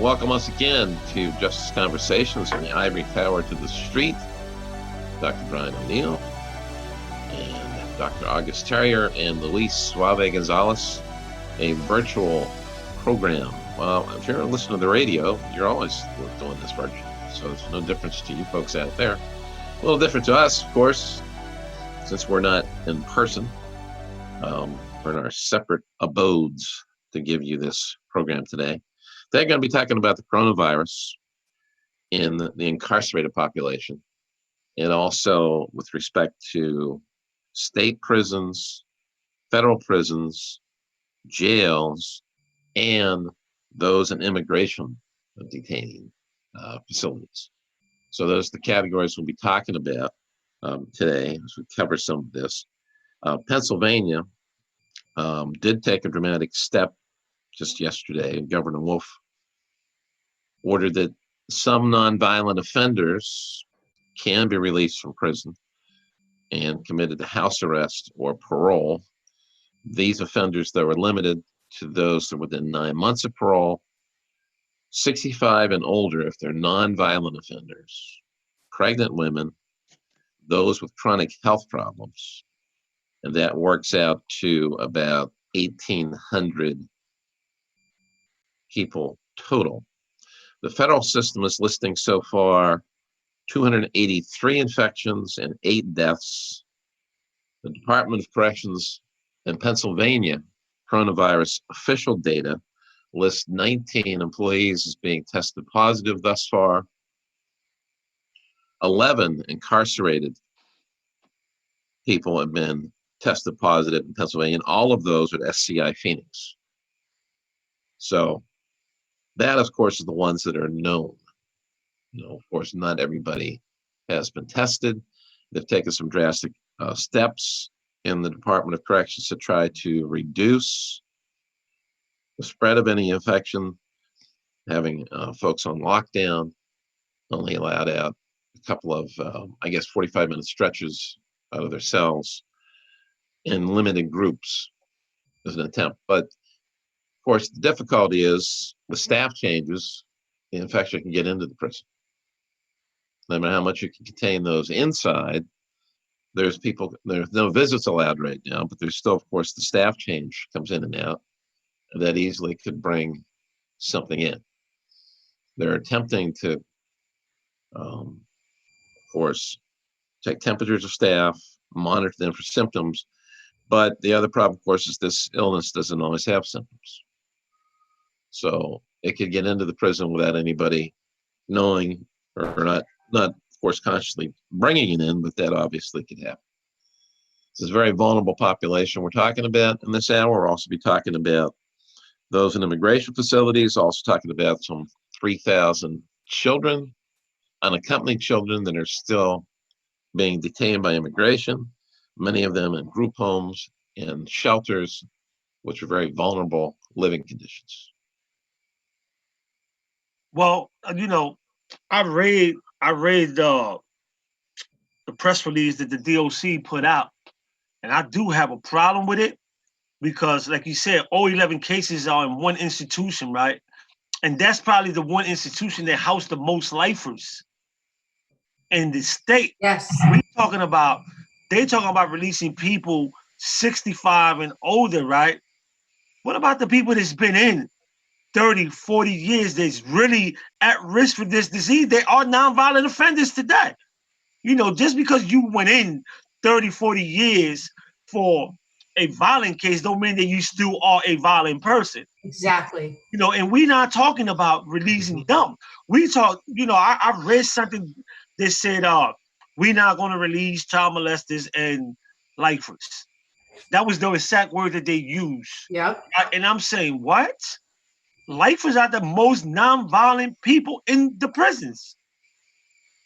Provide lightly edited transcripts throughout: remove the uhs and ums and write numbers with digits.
welcome once again to Justice Conversations from the Ivory Tower to the Street. Dr. Brian O'Neill and Dr. August Terrier and Luis Suave Gonzalez, a virtual program. Well, if you're listening to the radio, you're always doing this virtual, so it's no difference to you folks out there. A little different to us, of course, since we're not in person. We're in our separate abodes to give you this program today. They're going to be talking about the coronavirus in the incarcerated population, and also with respect to state prisons, federal prisons, jails, and those in immigration detaining facilities. So those are the categories we'll be talking about today as we cover some of this. Pennsylvania did take a dramatic step just yesterday. Governor Wolf ordered that some nonviolent offenders can be released from prison and committed to house arrest or parole. These offenders, though, are limited to those that are within 9 months of parole, 65 and older if they're nonviolent offenders, pregnant women, those with chronic health problems, and that works out to about 1,800 people total. The federal system is listing so far 283 infections and 8 deaths. The Department of Corrections in Pennsylvania coronavirus official data lists 19 employees as being tested positive thus far. 11 incarcerated people have been tested positive in Pennsylvania, and all of those are at SCI Phoenix. So that, of course, is the ones that are known. Of course, not everybody has been tested. They've taken some drastic steps in the Department of Corrections to try to reduce the spread of any infection, having folks on lockdown, only allowed out a couple of, 45-minute stretches out of their cells in limited groups as an attempt. But, of course, the difficulty is with staff changes, the infection can get into the prison. No matter how much you can contain those inside, there's no visits allowed right now, but there's still, of course, the staff change comes in and out, and that easily could bring something in. They're attempting to, of course, take temperatures of staff, monitor them for symptoms, but the other problem, of course, is this illness doesn't always have symptoms. So it could get into the prison without anybody knowing or not, of course, consciously bringing it in, but that obviously could happen. This is a very vulnerable population we're talking about in this hour. We'll also be talking about those in immigration facilities, also talking about some 3,000 children, unaccompanied children that are still being detained by immigration, many of them in group homes and shelters, which are very vulnerable living conditions. Well, I read the press release that the DOC put out, and I do have a problem with it because, like you said, all 11 cases are in one institution, right? And that's probably the one institution that housed the most lifers in the state. Yes. They're talking about releasing people 65 and older, right? What about the people that's been in 30, 40 years that's really at risk for this disease? They are nonviolent offenders today. Just because you went in 30, 40 years for a violent case don't mean that you still are a violent person. Exactly. And we're not talking about releasing them. We talk, I read something that said, we're not going to release child molesters and lifers. That was the exact word that they used. Yep. And I'm saying, what? Lifers are the most nonviolent people in the prisons.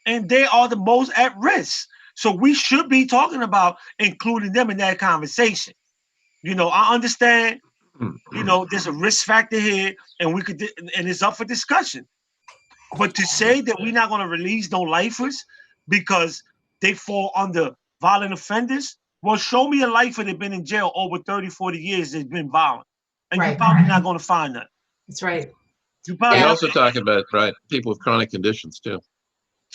And they are the most at risk. So we should be talking about including them in that conversation. I understand, there's a risk factor here and it's up for discussion. But to say that we're not going to release no lifers because they fall under violent offenders, well, show me a lifer that's been in jail over 30, 40 years that's been violent. And You're probably not going to find that. That's right. You probably You're have, also talking about people with chronic conditions too.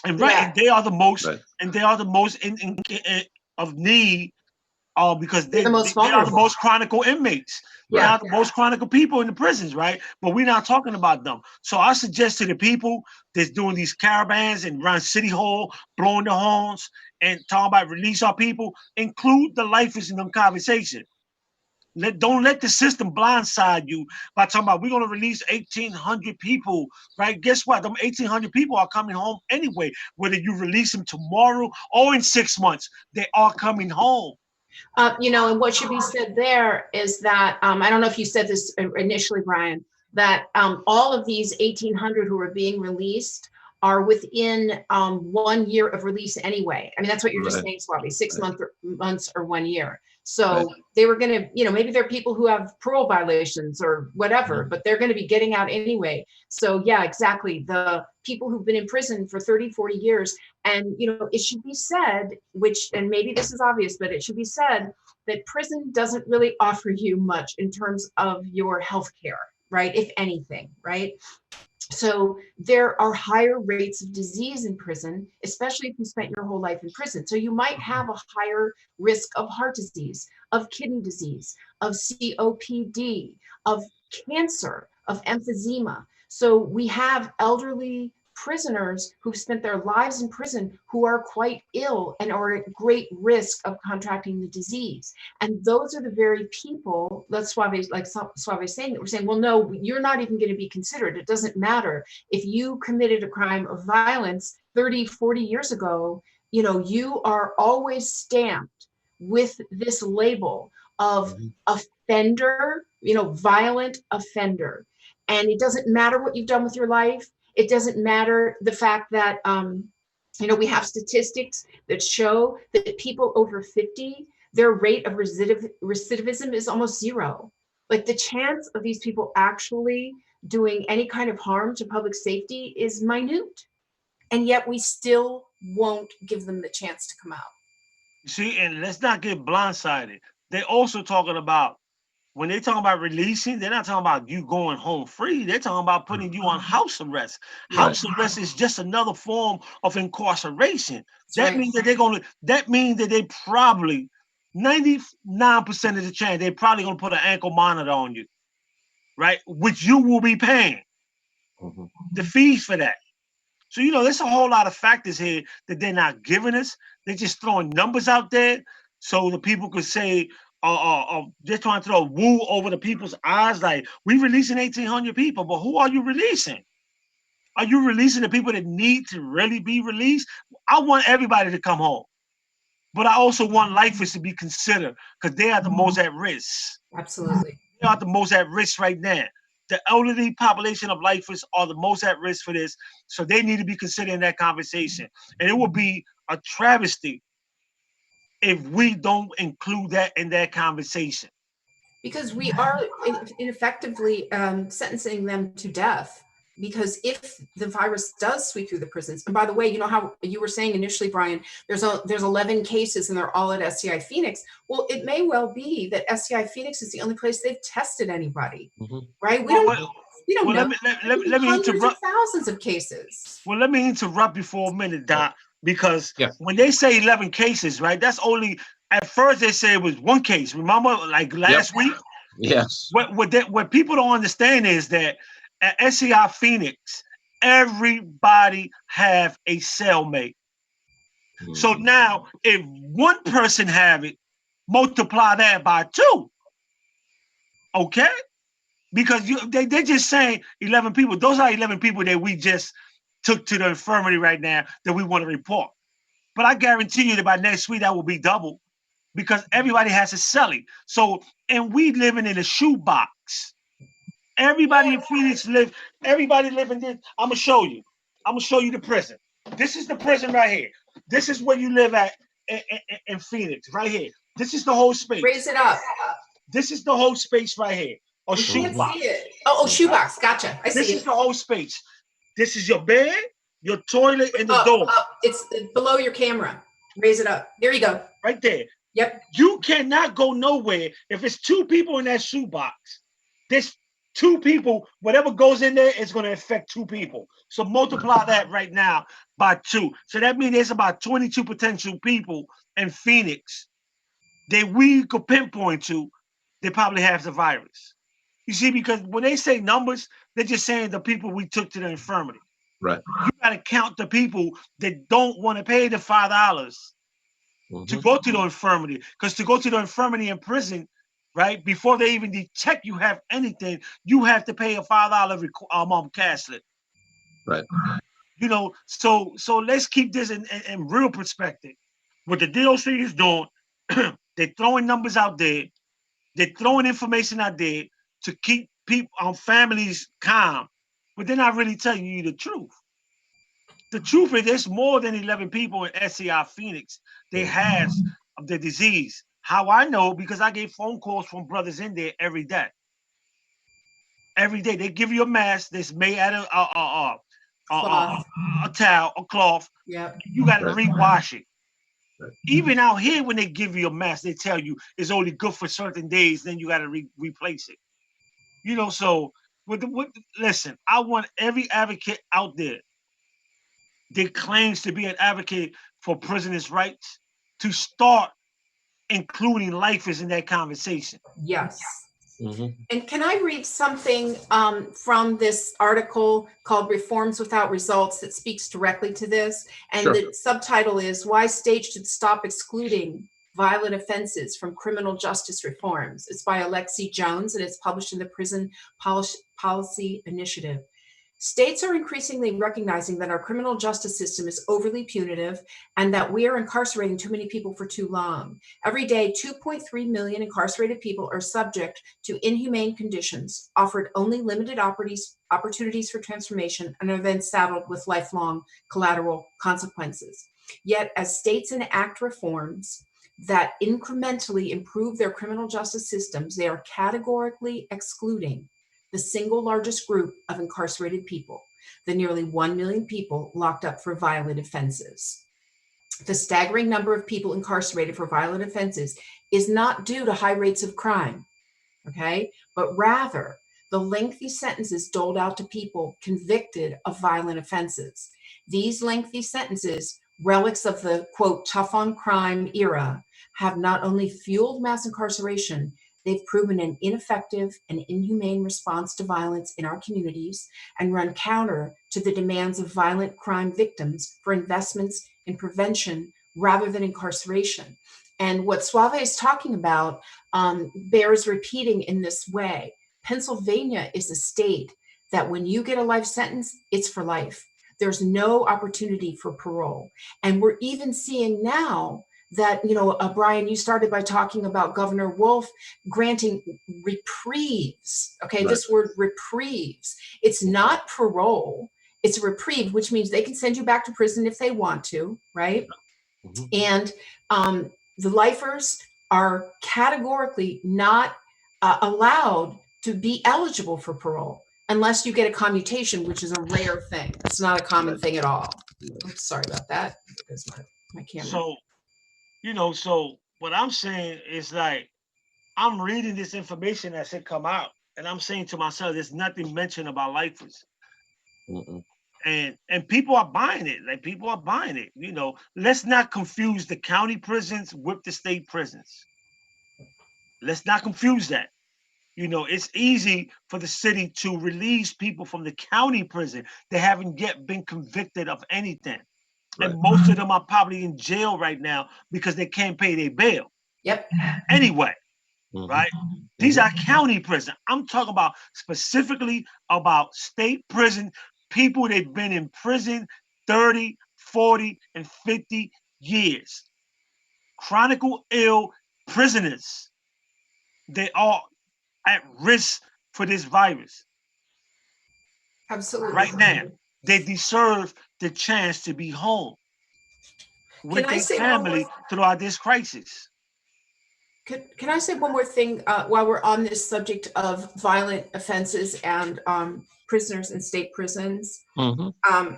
and Yeah. and they are the most, Right. and they are the most in of need, because They're the most they are the vulnerable. most chronicle inmates. They Yeah. are the most chronical people in the prisons, right? But we're not talking about them. So I suggest to the people that's doing these caravans and around City Hall, blowing the horns and talking about release our people, include the lifers in them conversation. Don't let the system blindside you by talking about we're going to release 1,800 people, right? Guess what? Them 1,800 people are coming home anyway. Whether you release them tomorrow or in 6 months, they are coming home. And what should be said there is that, I don't know if you said this initially, Brian, that all of these 1,800 who are being released are within 1 year of release anyway. I mean, that's what you're just saying, Suave, 6 months or 1 year. So they were going to, maybe there are people who have parole violations or whatever, but they're going to be getting out anyway. So yeah, exactly. The people who've been in prison for 30, 40 years, and, it should be said, and maybe this is obvious, but it should be said that prison doesn't really offer you much in terms of your health care, right? If anything, right? So there are higher rates of disease in prison, especially if you spent your whole life in prison. So you might have a higher risk of heart disease, of kidney disease, of COPD, of cancer, of emphysema. So we have elderly prisoners who've spent their lives in prison who are quite ill and are at great risk of contracting the disease. And those are the very people, that's Suave, like Suave is saying, that we're saying, well, no, you're not even going to be considered. It doesn't matter. If you committed a crime of violence 30, 40 years ago, you are always stamped with this label of offender, violent offender. And it doesn't matter what you've done with your life. It doesn't matter the fact that, we have statistics that show that people over 50, their rate of recidivism is almost zero. Like the chance of these people actually doing any kind of harm to public safety is minute. And yet we still won't give them the chance to come out. See, and let's not get blindsided. They're also talking about, when they talk about releasing, they're not talking about you going home free. They're talking about putting you on house arrest. House arrest is just another form of incarceration. That means that that means that they probably 99% of the chance they're probably gonna put an ankle monitor on you, right? Which you will be paying the fees for that. So there's a whole lot of factors here that they're not giving us. They're just throwing numbers out there so the people could say, they're trying to throw wool over the people's eyes, like we releasing 1,800 people, but who are you releasing? Are you releasing the people that need to really be released? I want everybody to come home, but I also want lifers to be considered because they are the most at risk. Absolutely. They are the most at risk right now. The elderly population of lifers are the most at risk for this, so they need to be considered in that conversation. And it would be a travesty if we don't include that in that conversation. Because we are ineffectively sentencing them to death. Because if the virus does sweep through the prisons, and by the way, you know how you were saying initially, Brian, there's 11 cases and they're all at SCI Phoenix. Well, it may well be that SCI Phoenix is the only place they've tested anybody, right? We don't know. Let me interrupt. Thousands of cases. Well, let me interrupt you for a minute, Doc, because when they say 11 cases, right, that's only, at first they say it was one case. Remember, like last week? Yes. What people don't understand is that at SCI Phoenix, everybody have a cellmate. So now, if one person have it, multiply that by 2. Okay? Because they're just saying 11 people. Those are 11 people that we just took to the infirmary right now that we want to report. But I guarantee you that by next week, that will be double because everybody has a cellie. So, and we living in a shoebox. Everybody in Phoenix everybody living there. I'm going to show you. I'm going to show you the prison. This is the prison right here. This is where you live at in Phoenix, right here. This is the whole space. Raise it up. This is the whole space right here. A shoebox. Oh, shoebox. Gotcha. I see it. This is the whole space. This is your bed, your toilet, and the door. It's below your camera. Raise it up. There you go. Right there. Yep. You cannot go nowhere if it's 2 people in that shoebox. 2 people, whatever goes in there is going to affect 2 people. So multiply that right now by 2. So that means there's about 22 potential people in Phoenix that we could pinpoint to. They probably have the virus. You see, because when they say numbers, they're just saying the people we took to the infirmary. Right. You got to count the people that don't want to pay the $5 to go to the infirmary. Because to go to the infirmary in prison, right, before they even detect you have anything, you have to pay a $5 cash slip. Right. You know, so let's keep this in real perspective. What the DOC is doing, they're throwing numbers out there, they're throwing information out there to keep people, families calm, but they're not really telling you the truth. The truth is, there's more than 11 people in SCI Phoenix that has the disease. How I know? Because I get phone calls from brothers in there every day. Every day they give you a mask that's made out of a towel, a cloth. Yep. You got to rewash it. Right. Even out here, when they give you a mask, they tell you it's only good for certain days. Then you got to replace it. You know, so listen, I want every advocate out there that claims to be an advocate for prisoners' rights to start including lifers in that conversation. Yes. Mm-hmm. And can I read something from this article called Reforms Without Results that speaks directly to this? And Sure. the subtitle is Why States Should Stop Excluding Violent Offenses from Criminal Justice Reforms. It's by Alexi Jones and it's published in the Prison Policy Initiative. States are increasingly recognizing that our criminal justice system is overly punitive and that we are incarcerating too many people for too long. Every day, 2.3 million incarcerated people are subject to inhumane conditions, offered only limited opportunities for transformation, and are then saddled with lifelong collateral consequences. Yet, as states enact reforms that incrementally improve their criminal justice systems, they are categorically excluding the single largest group of incarcerated people, the nearly 1 million people locked up for violent offenses. The staggering number of people incarcerated for violent offenses is not due to high rates of crime, okay, but rather the lengthy sentences doled out to people convicted of violent offenses. These lengthy sentences, relics of the, quote, tough on crime era, have not only fueled mass incarceration, they've proven an ineffective and inhumane response to violence in our communities and run counter to the demands of violent crime victims for investments in prevention rather than incarceration. And what Suave is talking about bears repeating in this way. Pennsylvania is a state that when you get a life sentence, it's for life. There's no opportunity for parole. And we're even seeing now that, you know, Brian, you started by talking about Governor Wolf granting reprieves. Okay, right. This word reprieves. It's not parole. It's a reprieve, which means they can send you back to prison if they want to, right? Mm-hmm. And the lifers are categorically not allowed to be eligible for parole unless you get a commutation, which is a rare thing. It's not a common thing at all. Oops, sorry about that. Because my camera. So, you know, so what I'm saying is like, I'm reading this information that should come out, and I'm saying to myself, there's nothing mentioned about lifers. Mm-mm. And people are buying it. Like, people are buying it. You know, let's not confuse the county prisons with the state prisons. Let's not confuse that. You know, it's easy for the city to release people from the county prison that haven't yet been convicted of anything. Right. And most of them are probably in jail right now because they can't pay their bail. Yep. Anyway, right? These are county prison. I'm talking about specifically about state prison, people that've been in prison 30, 40, and 50 years. Chronicle ill prisoners. They are at risk for this virus. Absolutely. Right now, they deserve the chance to be home with their family throughout this crisis. Can I say one more thing while we're on this subject of violent offenses and prisoners in state prisons? Mm-hmm.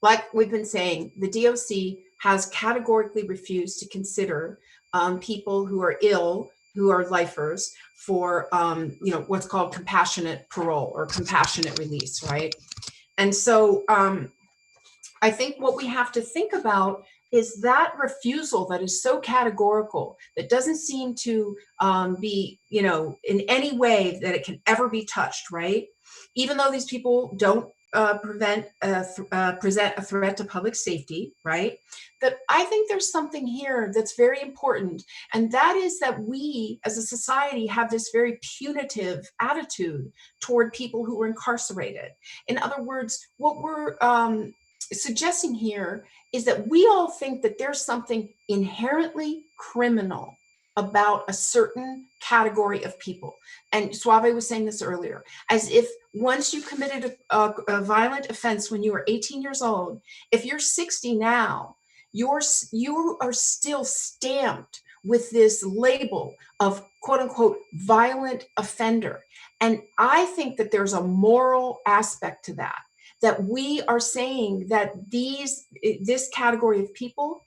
Like we've been saying, the DOC has categorically refused to consider people who are ill who are lifers for, what's called compassionate parole or compassionate release, right? And so I think what we have to think about is that refusal that is so categorical, that doesn't seem to be, in any way that it can ever be touched, right? Even though these people don't present a threat to public safety, right? That I think there's something here that's very important, and that is that we as a society have this very punitive attitude toward people who are incarcerated. In other words, what we're suggesting here is that we all think that there's something inherently criminal about a certain category of people. And Suave was saying this earlier, as if once you committed a violent offense when you were 18 years old, if you're 60 now, you are still stamped with this label of quote unquote violent offender. And I think that there's a moral aspect to that we are saying that this category of people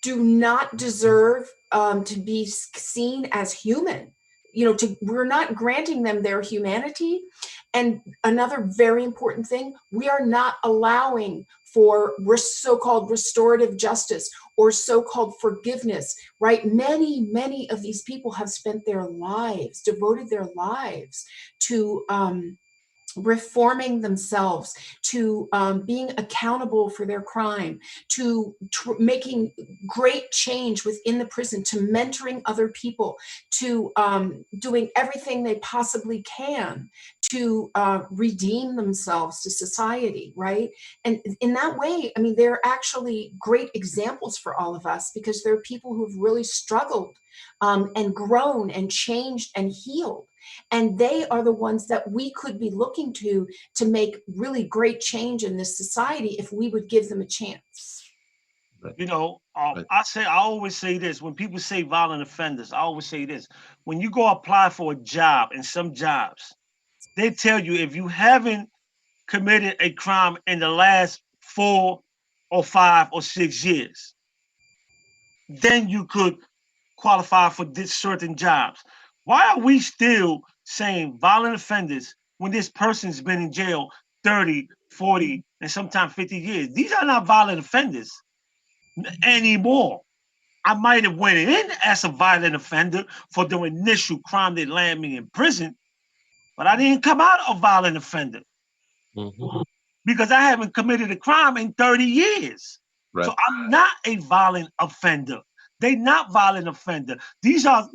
do not deserve to be seen as human. We're not granting them their humanity. And another very important thing, we are not allowing for so-called restorative justice or so-called forgiveness, right? Many of these people have spent their lives, devoted their lives to reforming themselves, to being accountable for their crime, to making great change within the prison, to mentoring other people, to doing everything they possibly can to redeem themselves to society, right? And in that way, I mean, they're actually great examples for all of us, because they're people who've really struggled and grown and changed and healed. And they are the ones that we could be looking to make really great change in this society if we would give them a chance. I always say this, when people say violent offenders, I always say this: when you go apply for a job, in some jobs, they tell you if you haven't committed a crime in the last 4 or 5 or 6 years, then you could qualify for this certain jobs. Why are we still saying violent offenders when this person's been in jail 30, 40, and sometimes 50 years? These are not violent offenders anymore. I might have went in as a violent offender for the initial crime that landed me in prison, but I didn't come out a violent offender because I haven't committed a crime in 30 years. Right. So I'm not a violent offender. They're not violent offender. These are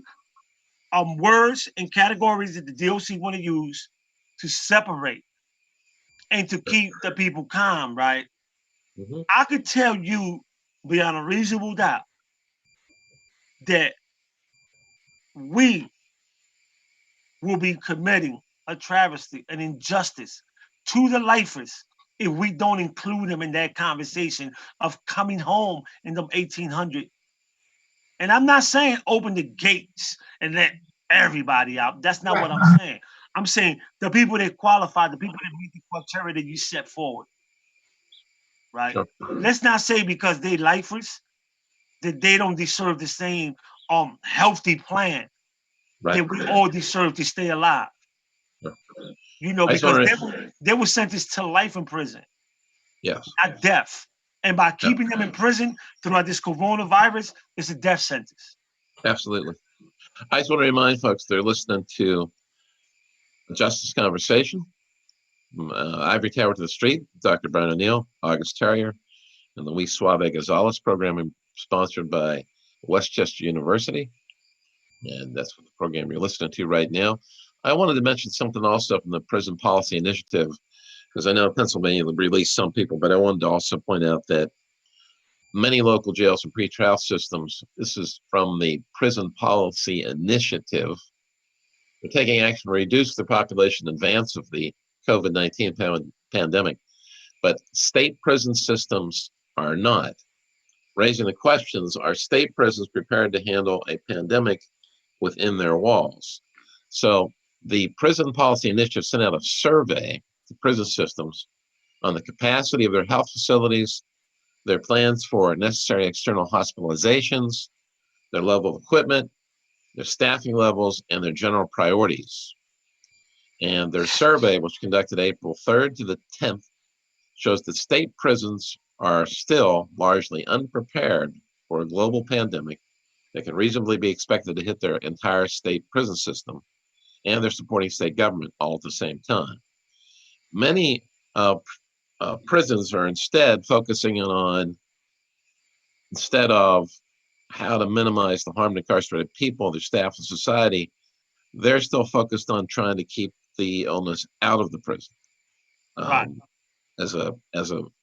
words and categories that the DOC want to use to separate and to keep the people calm, right? I could tell you beyond a reasonable doubt that we will be committing a travesty, an injustice to the lifers if we don't include them in that conversation of coming home in them 1800. And I'm not saying open the gates and let everybody out. That's not what I'm saying. I'm saying the people that qualify, the people that meet the criteria that you set forward, right? Sure. Let's not say because they lifers that they don't deserve the same healthy plan that we all deserve to stay alive. Sure. Because they were sentenced to life in prison. Yes. Not death. And by keeping them in prison throughout this coronavirus, it's a death sentence. Absolutely. I just want to remind folks they're listening to Justice Conversation, Ivory Tower to the Street, Dr. Brian O'Neill, August Terrier, and Luis Suave Gonzalez program sponsored by Westchester University. And that's what the program you're listening to right now. I wanted to mention something also from the Prison Policy Initiative, because I know Pennsylvania released some people, but I wanted to also point out that many local jails and pretrial systems, this is from the Prison Policy Initiative, they're taking action to reduce the population in advance of the COVID-19 pandemic, but state prison systems are not. Raising the questions, are state prisons prepared to handle a pandemic within their walls? So the Prison Policy Initiative sent out a survey to prison systems on the capacity of their health facilities, their plans for necessary external hospitalizations, their level of equipment, their staffing levels, and their general priorities. And their survey, which was conducted April 3rd to the 10th, shows that state prisons are still largely unprepared for a global pandemic that can reasonably be expected to hit their entire state prison system and their supporting state government all at the same time. Many prisons are instead focusing on, instead of how to minimize the harm to incarcerated people, their staff, and society, they're still focused on trying to keep the illness out of the prison. Right. As a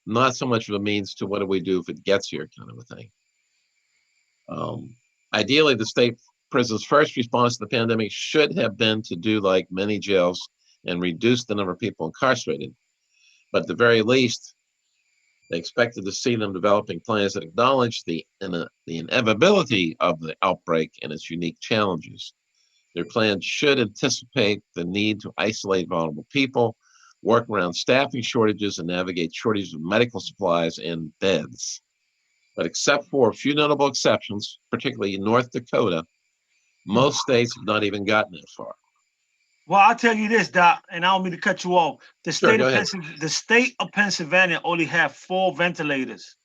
not so much of a means to what do we do if it gets here kind of a thing. Ideally, the state prison's first response to the pandemic should have been to do like many jails and reduce the number of people incarcerated. But at the very least, they expected to see them developing plans that acknowledge the inevitability of the outbreak and its unique challenges. Their plans should anticipate the need to isolate vulnerable people, work around staffing shortages, and navigate shortages of medical supplies and beds. But except for a few notable exceptions, particularly in North Dakota, most states have not even gotten that far. Well, I'll tell you this, Doc, and I don't mean to cut you off. The Sure, state of Pennsylvania only have 4 ventilators.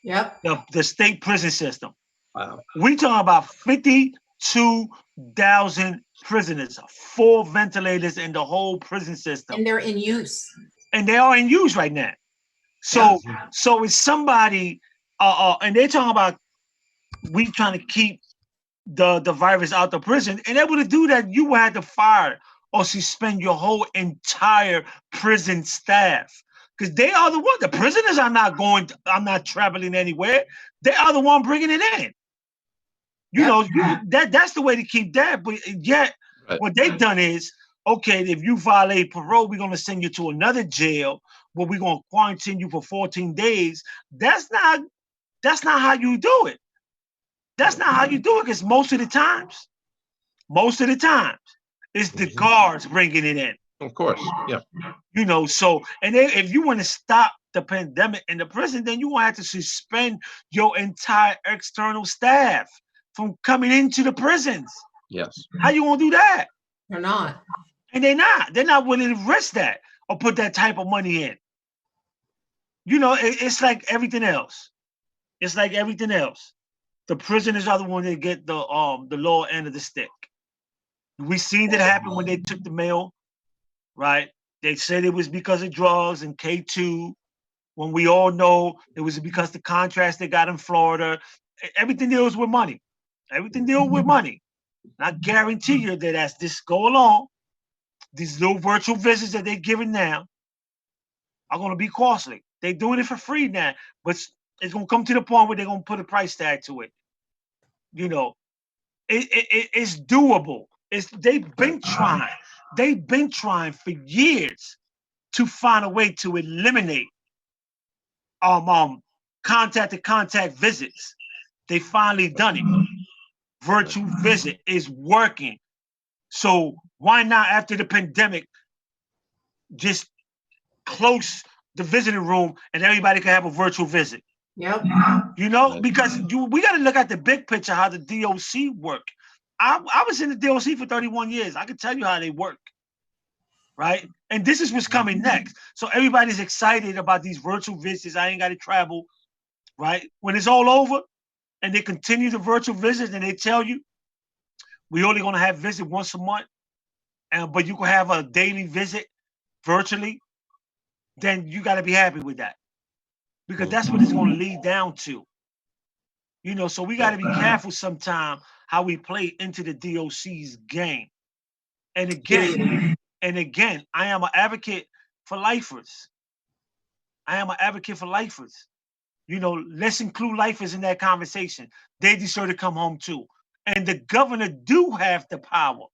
Yep. The state prison system. Wow. We talking about 52,000 prisoners, 4 ventilators in the whole prison system. And they're in use. And they are in use right now. So it's somebody, and they're talking about we trying to keep the virus out the prison. And able to do that, you would have to fire or suspend your whole entire prison staff. Because they are the one. The prisoners are not not traveling anywhere. They are the one bringing it in. You know, that's the way to keep that. But yet, what they've done is, okay, if you violate parole, we're going to send you to another jail where we're going to quarantine you for 14 days. That's not how you do it. That's not how you do it, because most of the times, it's the guards bringing it in. Of course, yeah. You know, so, and if you want to stop the pandemic in the prison, then you will have to suspend your entire external staff from coming into the prisons. Yes. How you gonna do that? They're not. And they're not willing to risk that or put that type of money in. You know, it's like everything else. It's like everything else. The prisoners are the one that get the lower end of the stick. We seen it happen when they took the mail, right? They said it was because of drugs and K2, when we all know it was because of the contracts they got in Florida. Everything deals with money. Everything deals with money. And I guarantee you that as this go along, these little virtual visits that they're giving now are going to be costly. They're doing it for free now, but it's going to come to the point where they're going to put a price tag to it. You know, it's doable. They've been trying for years to find a way to eliminate contact visits. They finally done it. Virtual visit is working. So why not, after the pandemic, just close the visiting room and everybody can have a virtual visit? Yep. You know, because we got to look at the big picture, how the DOC work. I was in the DOC for 31 years. I can tell you how they work, right? And this is what's coming next. So everybody's excited about these virtual visits. I ain't got to travel, right? When it's all over and they continue the virtual visits and they tell you, we only going to have visit once a month, but you can have a daily visit virtually, then you got to be happy with that, because that's what it's going to lead down to. You know, so we got to be careful sometime how we play into the DOC's game. And again, I am an advocate for lifers. You know, let's include lifers in that conversation. They deserve to come home too. And the governor do have the power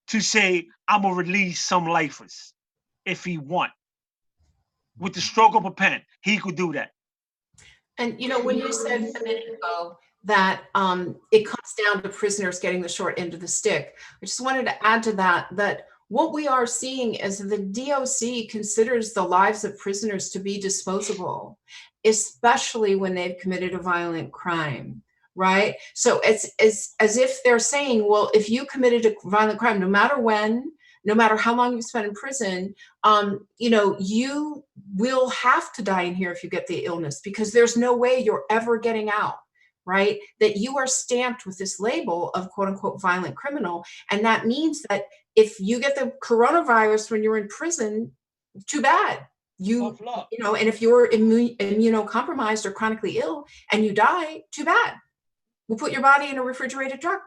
to say, I'm going to release some lifers if he want. With the stroke of a pen, he could do that. And, you know, when you said a minute ago that it comes down to prisoners getting the short end of the stick, I just wanted to add to that what we are seeing is the DOC considers the lives of prisoners to be disposable, especially when they've committed a violent crime. right? So it's as if they're saying, well, if you committed a violent crime, no matter when, no matter how long you spent in prison, you know, you will have to die in here if you get the illness, because there's no way you're ever getting out, right? That you are stamped with this label of quote unquote violent criminal. And that means that if you get the coronavirus when you're in prison, too bad. You know, and if you're immunocompromised or chronically ill and you die, too bad. We'll put your body in a refrigerated truck.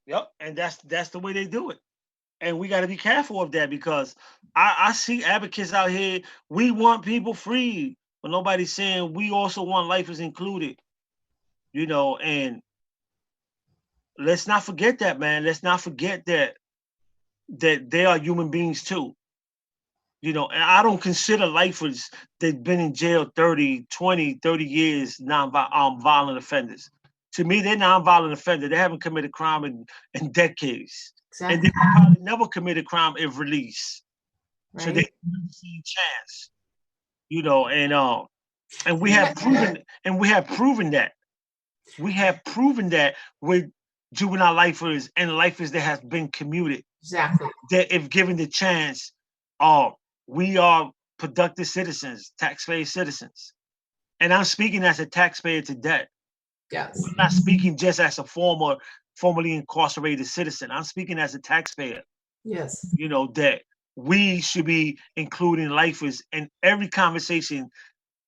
Yep, and that's the way they do it. And we got to be careful of that, because I see advocates out here, we want people free, but nobody's saying we also want lifers included. You know, and let's not forget that, man. Let's not forget that they are human beings too. You know, and I don't consider lifers that've been in jail 30, 20, 30 years violent offenders. To me, they're non-violent offenders. They haven't committed crime in decades. Exactly. And they probably never committed crime if released. Right. So they never see a chance. You know, and we have proven that. We have proven that with juvenile lifers and lifers that have been commuted. Exactly. That if given the chance, we are productive citizens, taxpayer citizens. And I'm speaking as a taxpayer to debt. Yes. I'm not speaking just as a formerly incarcerated citizen. I'm speaking as a taxpayer. Yes. You know, that we should be including lifers in every conversation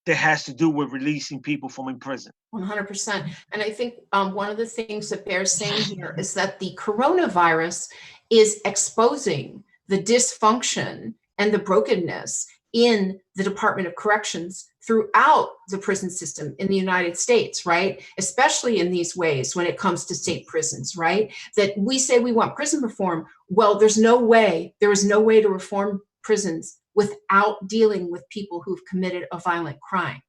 that has to do with releasing people from in prison. 100%. And I think one of the things that bears saying here is that the coronavirus is exposing the dysfunction and the brokenness in the Department of Corrections throughout the prison system in the United States, right? Especially in these ways when it comes to state prisons, right? That we say we want prison reform. Well, there is no way to reform prisons without dealing with people who've committed a violent crime.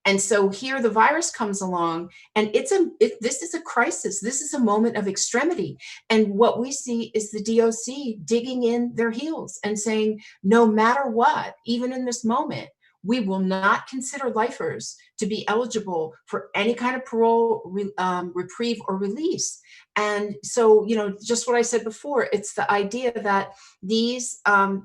And so here the virus comes along, and this is a crisis. This is a moment of extremity. And what we see is the DOC digging in their heels and saying, no matter what, even in this moment, we will not consider lifers to be eligible for any kind of parole, reprieve, or release. And so, you know, just what I said before, it's the idea that these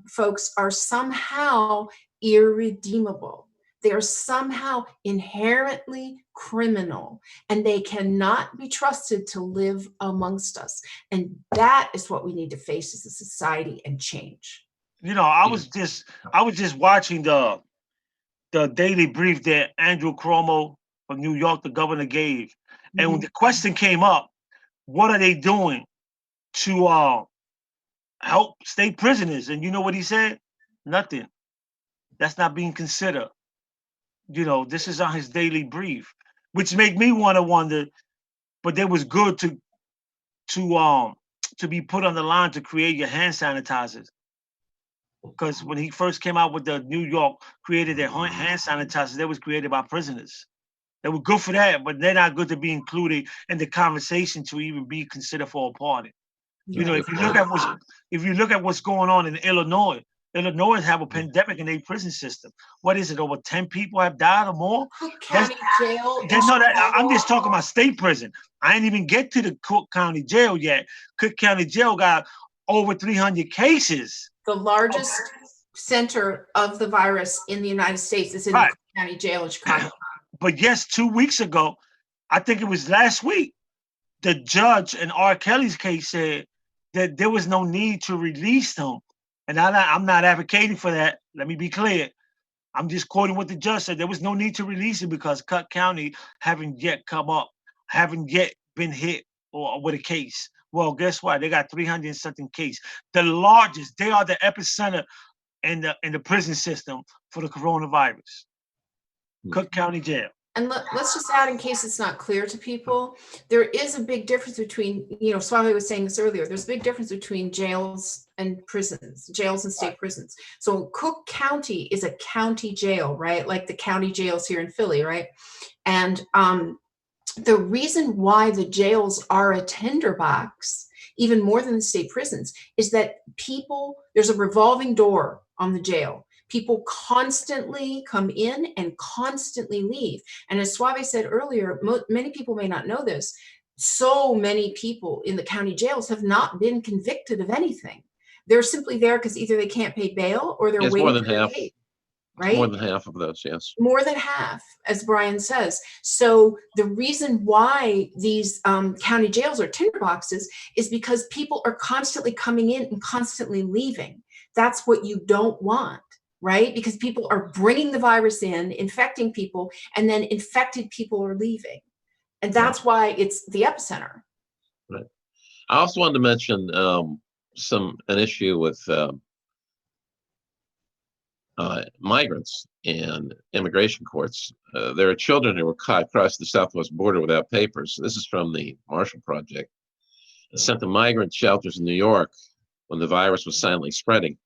folks are somehow irredeemable. They are somehow inherently criminal, and they cannot be trusted to live amongst us. And that is what we need to face as a society and change. You know, I was just watching the daily brief that Andrew Cuomo of New York, the governor, gave. And when the question came up, what are they doing to help state prisoners? And you know what he said? Nothing. That's not being considered. You know, this is on his daily brief, which made me want to wonder, but it was good to be put on the line to create your hand sanitizers. Because when he first came out with the New York created their hand sanitizers, they was created by prisoners. They were good for that, but they're not good to be included in the conversation to even be considered for a party. You know, if you look at what's going on in Illinois have a pandemic in their prison system. What is it? Over 10 people have died or more? Cook County Jail. I'm just talking about state prison. I ain't even get to the Cook County Jail yet. Cook County Jail got over 300 cases. The largest center of the virus in the United States is in the Cook County Jail in Chicago. But yes, 2 weeks ago, I think it was last week, the judge in R. Kelly's case said that there was no need to release them. And I'm not advocating for that. Let me be clear. I'm just quoting what the judge said. There was no need to release it because Cook County haven't yet been hit or with a case. Well, guess what? They got 300 and something cases. The largest. They are the epicenter in the prison system for the coronavirus. Cook County Jail. And let's just add, in case it's not clear to people, there is a big difference between, you know, Suave was saying this earlier, there's a big difference between jails and prisons, jails and state prisons. So Cook County is a county jail, right? Like the county jails here in Philly, right? And the reason why the jails are a tinderbox, even more than the state prisons, is that there's a revolving door on the jail. People constantly come in and constantly leave. And as Suave said earlier, many people may not know this. So many people in the county jails have not been convicted of anything. They're simply there because either they can't pay bail or they're It's more waiting than for their half. case, It's more right? than half of those, yes. More than half, as Brian says. So the reason why these county jails are tinderboxes is because people are constantly coming in and constantly leaving. That's what you don't want, right? Because people are bringing the virus in, infecting people, and then infected people are leaving. And that's why it's the epicenter. Right. I also wanted to mention an issue with migrants and immigration courts. There are children who were caught across the southwest border without papers. This is from the Marshall Project. Sent to migrant shelters in New York when the virus was silently spreading.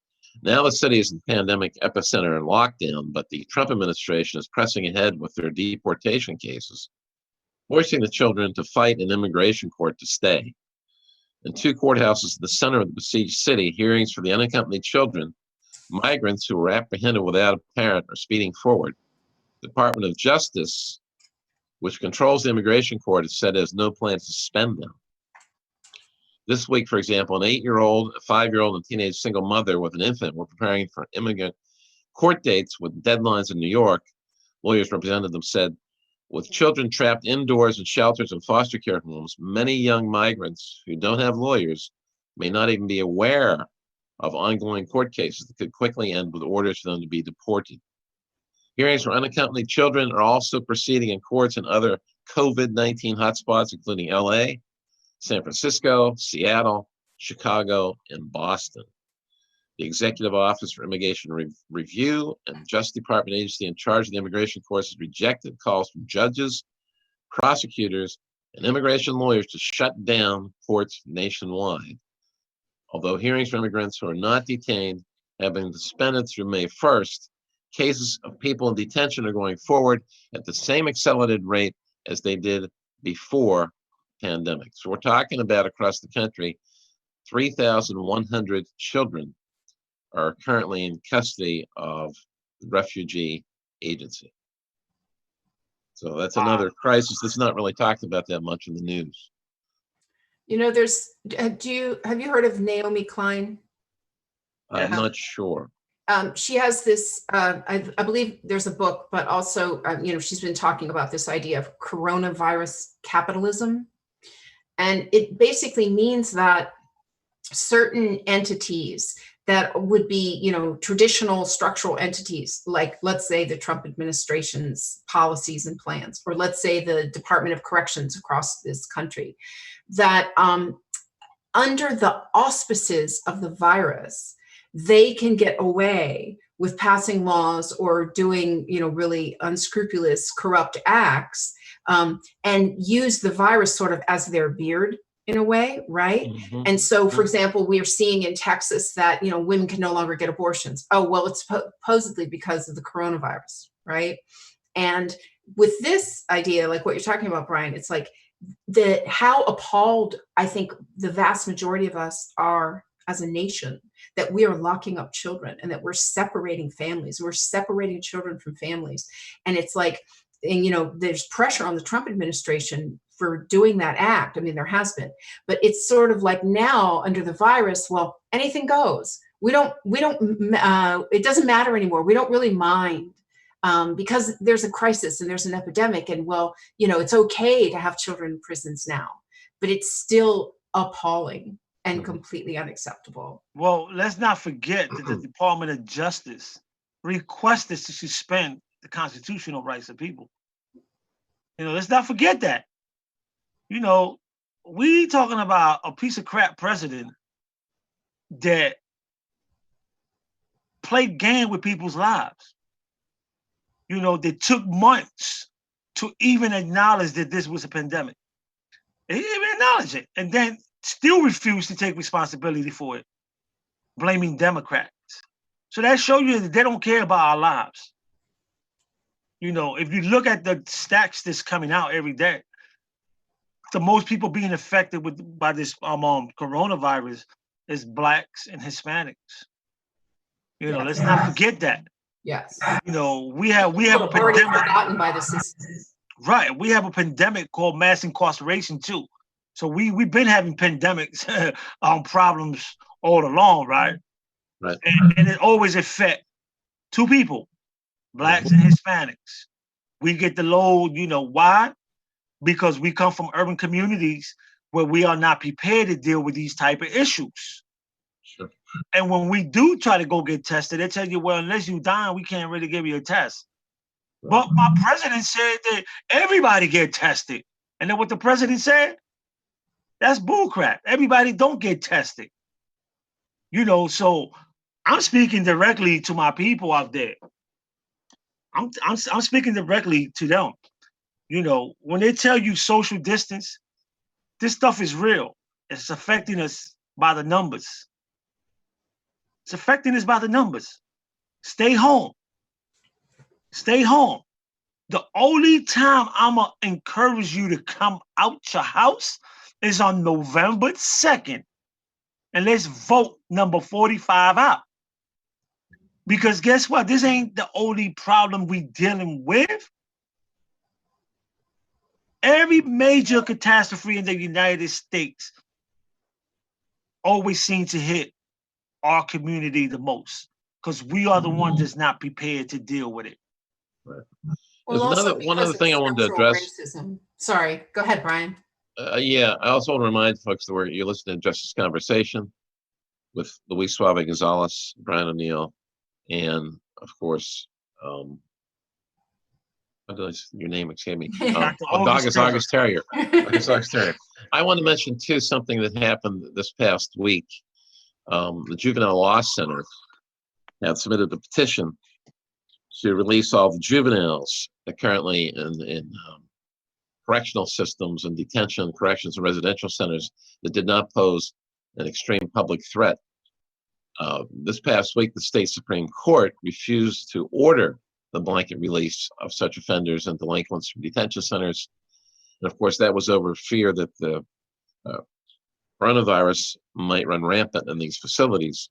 Now the city is in pandemic epicenter and lockdown, but the Trump administration is pressing ahead with their deportation cases, forcing the children to fight in immigration court to stay. In two courthouses in the center of the besieged city, hearings for the unaccompanied children, migrants who were apprehended without a parent, are speeding forward. The Department of Justice, which controls the immigration court, has said it has no plan to suspend them. This week, for example, an 8-year-old, a 5-year-old, and teenage single mother with an infant were preparing for immigrant court dates with deadlines in New York. Lawyers representing them said, with children trapped indoors in shelters and foster care homes, many young migrants who don't have lawyers may not even be aware of ongoing court cases that could quickly end with orders for them to be deported. Hearings for unaccompanied children are also proceeding in courts in other COVID-19 hotspots, including LA, San Francisco, Seattle, Chicago, and Boston. The Executive Office for Immigration Review and the Justice Department agency in charge of the immigration courts has rejected calls from judges, prosecutors, and immigration lawyers to shut down courts nationwide. Although hearings for immigrants who are not detained have been suspended through May 1st, cases of people in detention are going forward at the same accelerated rate as they did before pandemic. So we're talking about across the country, 3,100 children are currently in custody of the refugee agency. So that's another crisis that's not really talked about that much in the news. You know, have you heard of Naomi Klein? I'm not sure. She has this, I believe there's a book, but also, she's been talking about this idea of coronavirus capitalism. And it basically means that certain entities that would be, traditional structural entities, like let's say the Trump administration's policies and plans, or let's say the Department of Corrections across this country, that under the auspices of the virus, they can get away with passing laws or doing, really unscrupulous, corrupt acts, and use the virus sort of as their beard in a way, right? Mm-hmm. And so, for example, we are seeing in Texas that, women can no longer get abortions. Oh, well, it's supposedly because of the coronavirus, right? And with this idea, like what you're talking about, Brian, it's like how appalled I think the vast majority of us are as a nation that we are locking up children and that we're separating families. We're separating children from families. And it's like, and, there's pressure on the Trump administration for doing that act. I mean, there has been, but it's sort of like now under the virus, well, anything goes. It doesn't matter anymore. We don't really mind. Because there's a crisis and there's an epidemic, and it's okay to have children in prisons now, but it's still appalling and completely unacceptable. Well, let's not forget that the Department of Justice requested to suspend the constitutional rights of people. Let's not forget that. We talking about a piece of crap president that played game with people's lives. They took months to even acknowledge that this was a pandemic. They didn't even acknowledge it, and then still refused to take responsibility for it, blaming Democrats. So that shows you that they don't care about our lives. If you look at the stats that's coming out every day, the most people being affected by this coronavirus is Blacks and Hispanics. Let's not forget that. Yes. You know, we have a Already pandemic. forgotten by the system. Right. We have a pandemic called mass incarceration too. So we've been having pandemics problems all along, right? Right. And it always affect two people, blacks and Hispanics. We get the load, you know, why? Because we come from urban communities where we are not prepared to deal with these type of issues. Sure. And when we do try to go get tested, they tell you, well, unless you dying, we can't really give you a test. But my president said that everybody get tested. And then what the president said, that's bullcrap. Everybody don't get tested. You know, so I'm speaking directly to my people out there. I'm speaking directly to them. You know, when they tell you social distance, this stuff is real. It's affecting us by the numbers. It's affecting us by the numbers. Stay home. Stay home. The only time I'm going to encourage you to come out your house is on November 2nd. And let's vote number 45 out. Because guess what? This ain't the only problem we dealing with. Every major catastrophe in the United States always seems to hit our community the most because we are the ones that's not prepared to deal with it. Right. Well, One other thing I wanted to address. Racism. Sorry, go ahead, Brian. Yeah, I also want to remind folks that you're listening to Justice Conversation with Luis Suave Gonzalez, Brian O'Neill, and of course, your name escaped me. August Terrier. August Terrier. I want to mention too something that happened this past week. The Juvenile Law Center have submitted a petition to release all the juveniles that currently in correctional systems and detention, corrections, and residential centers that did not pose an extreme public threat. This past week, the state Supreme Court refused to order the blanket release of such offenders and delinquents from detention centers. And of course, that was over fear that the coronavirus might run rampant in these facilities.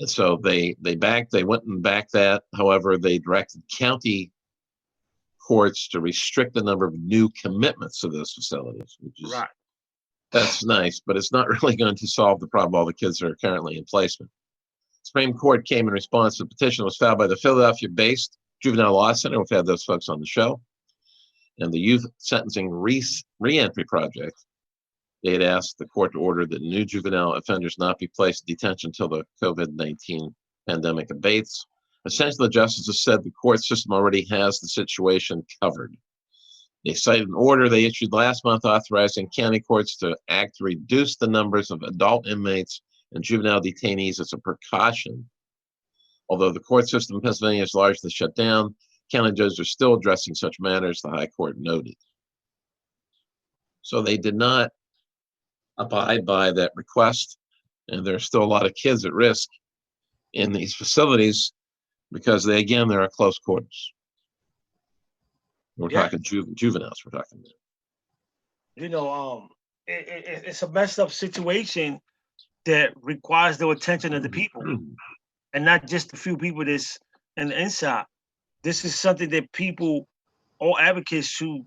And so they went and backed that. However, they directed county courts to restrict the number of new commitments to those facilities, which is right. That's nice, but it's not really going to solve the problem of all the kids that are currently in placement. Supreme Court came in response to the petition that was filed by the Philadelphia-based Juvenile Law Center. We've had those folks on the show. And the Youth Sentencing Reentry Project. They had asked the court to order that new juvenile offenders not be placed in detention until the COVID-19 pandemic abates. Essentially, the justices said the court system already has the situation covered. They cited an order they issued last month authorizing county courts to act to reduce the numbers of adult inmates and juvenile detainees as a precaution. Although the court system in Pennsylvania is largely shut down, county judges are still addressing such matters, the High Court noted. So they did not abide by that request, and there's still a lot of kids at risk in these facilities because they're at close quarters. We're talking juveniles. We're talking about. You know, it's a messed up situation that requires the attention of the people, and not just a few people that's in the inside. This is something that people, all advocates, should,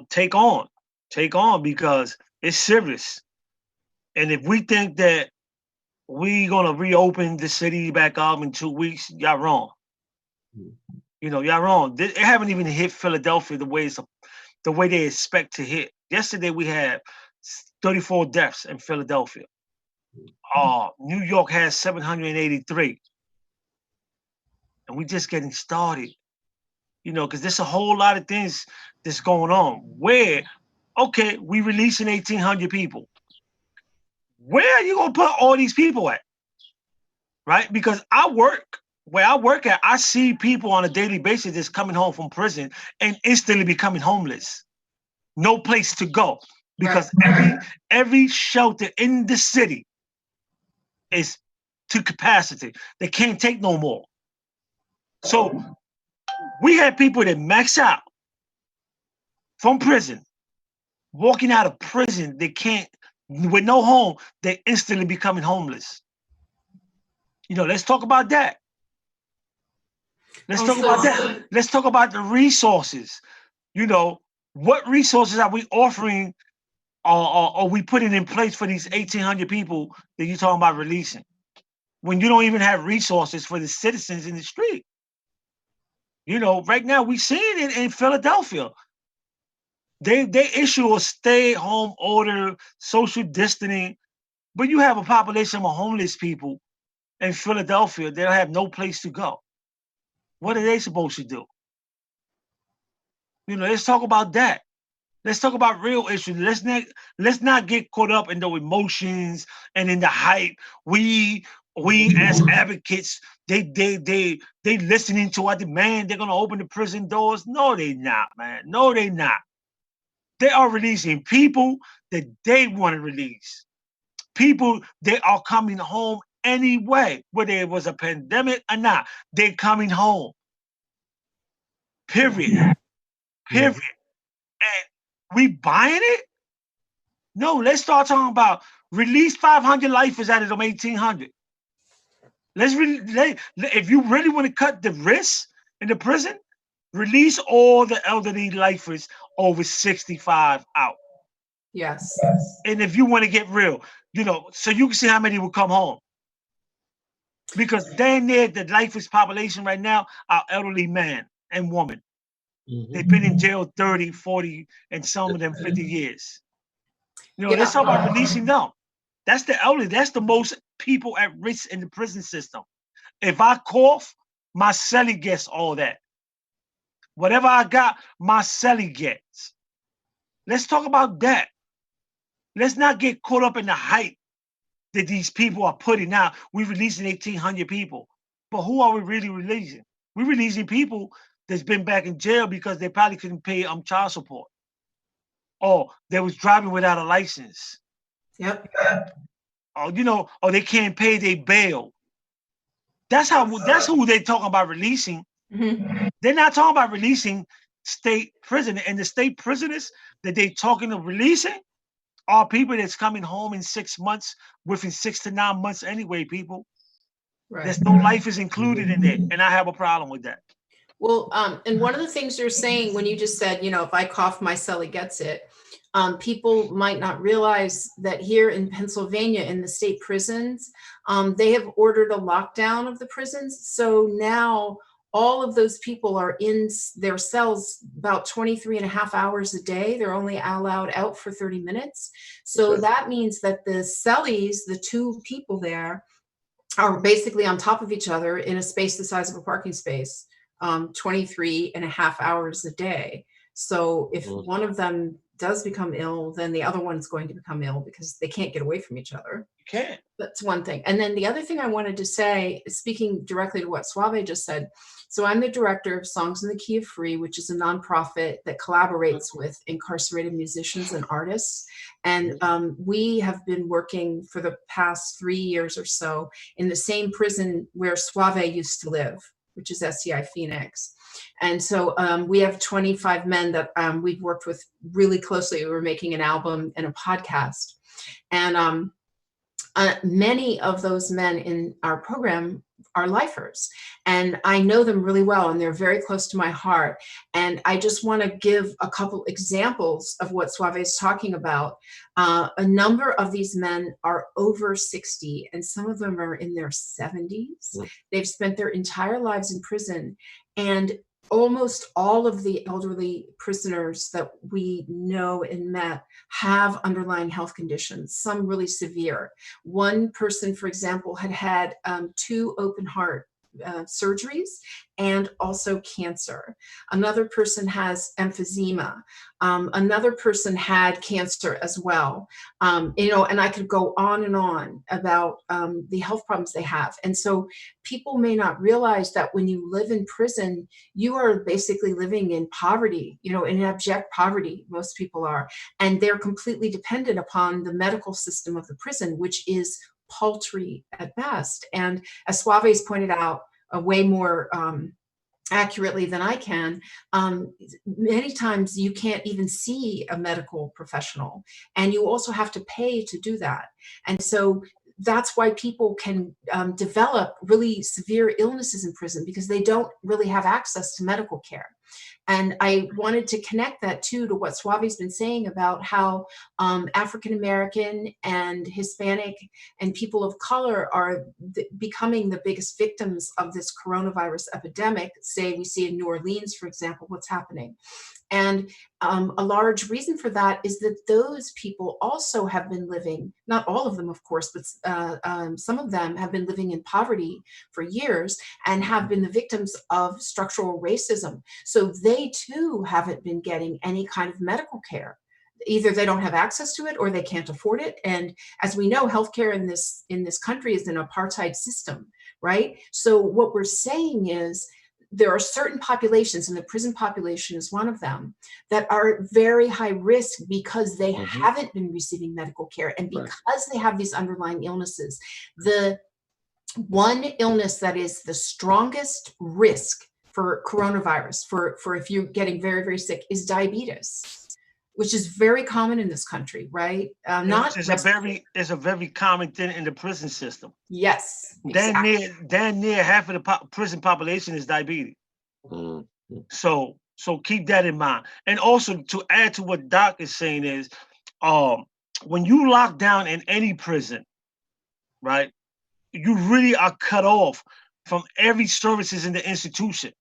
take on because it's serious. And if we think that we're gonna reopen the city back up in 2 weeks, y'all wrong. Y'all wrong. It haven't even hit Philadelphia the way they expect to hit. Yesterday we had 34 deaths in Philadelphia. New York has 783. And we're just getting started. Because there's a whole lot of things that's going on. Where, okay, we releasing 1,800 people. Where are you gonna put all these people at? Right? Because where I work at, I see people on a daily basis that's coming home from prison and instantly becoming homeless. No place to go. Because every shelter in the city is to capacity. They can't take no more. So we had people that max out from prison, walking out of prison, they can't, with no home, they're instantly becoming homeless. Let's talk about that. Let's talk about that. Let's talk about the resources. You know, what resources are we offering or we putting in place for these 1,800 people that you're talking about releasing? When you don't even have resources for the citizens in the street. You know, right now we seeing it in Philadelphia. They issue a stay-home order, social distancing, but you have a population of homeless people in Philadelphia that have no place to go. What are they supposed to do? You know, let's talk about that. Let's talk about real issues. Let's not get caught up in the emotions and in the hype. We as advocates, they listening to our demand. They're gonna open the prison doors. No, they not, man. No, they not. They are releasing people that they want to release. People that are coming home anyway, whether it was a pandemic or not. They're coming home. Period. Period. And we buying it? No, let's start talking about release 500 lifers out of them 1,800. If you really want to cut the risk in the prison, release all the elderly lifers over 65 out. Yes. And if you want to get real, you know, so you can see how many will come home. Because damn near the lifers population right now are elderly man and woman. They've been in jail 30, 40, and some of them 50 years. You know, let's talk about releasing them. That's the elderly. That's the most people at risk in the prison system. If I cough, my cellie gets all that. Whatever I got, my cellie gets. Let's talk about that. Let's not get caught up in the hype that these people are putting out. We're releasing 1,800 people. But who are we really releasing? We're releasing people that's been back in jail because they probably couldn't pay child support. Or they was driving without a license. Yep. Or, you know, or they can't pay their bail. That's who they're talking about releasing. Mm-hmm. They're not talking about releasing state prison. And the state prisoners that they're talking of releasing are people that's coming home in 6 months, within 6 to 9 months anyway, people. Right. There's no life is included in there. And I have a problem with that. Well, and one of the things you're saying when you just said, you know, if I cough, my cellie gets it. People might not realize that here in Pennsylvania, in the state prisons, they have ordered a lockdown of the prisons. So now all of those people are in their cells about 23 and a half hours a day. They're only allowed out for 30 minutes. So that means that the cellies, the two people there, are basically on top of each other in a space the size of a parking space, 23 and a half hours a day. So if one of them does become ill, then the other one's going to become ill because they can't get away from each other. You can't. That's one thing. And then the other thing I wanted to say, speaking directly to what Suave just said, so I'm the director of Songs in the Key of Free, which is a nonprofit that collaborates with incarcerated musicians and artists. And we have been working for the past 3 years or so in the same prison where Suave used to live, which is SCI Phoenix. And so we have 25 men that we've worked with really closely. We're making an album and a podcast. And many of those men in our program are lifers. And I know them really well, and they're very close to my heart. And I just want to give a couple examples of what Suave is talking about. A number of these men are over 60, and some of them are in their 70s. They've spent their entire lives in prison. And almost all of the elderly prisoners that we know and met have underlying health conditions, some really severe. One person, for example, had 2 open heart surgeries and also cancer. Another person has emphysema. Another person had cancer as well. You know, and I could go on and on about the health problems they have. And so people may not realize that when you live in prison, you are basically living in poverty, you know, in abject poverty, most people are. And they're completely dependent upon the medical system of the prison, which is paltry at best. And as Suave's pointed out, way more accurately than I can, many times you can't even see a medical professional, and you also have to pay to do that. And so that's why people can develop really severe illnesses in prison, because they don't really have access to medical care. And I wanted to connect that too to what Suave's been saying about how African American and Hispanic and people of color are becoming the biggest victims of this coronavirus epidemic. Say we see in New Orleans, for example, what's happening. And a large reason for that is that those people also have been living, not all of them, of course, but some of them have been living in poverty for years and have been the victims of structural racism. So they too haven't been getting any kind of medical care. Either they don't have access to it or they can't afford it. And as we know, healthcare in this country is an apartheid system, right? So what we're saying is, there are certain populations, and the prison population is one of them, that are very high risk because they haven't been receiving medical care, and because they have these underlying illnesses. The one illness that is the strongest risk for coronavirus, for if you're getting very, very sick, is diabetes, which is very common in this country, right? It's a very common thing in the prison system. Yes, exactly. Damn near half of the prison population is diabetes. So keep that in mind. And also, to add to what Doc is saying is, when you lock down in any prison, right, you really are cut off from every services in the institution,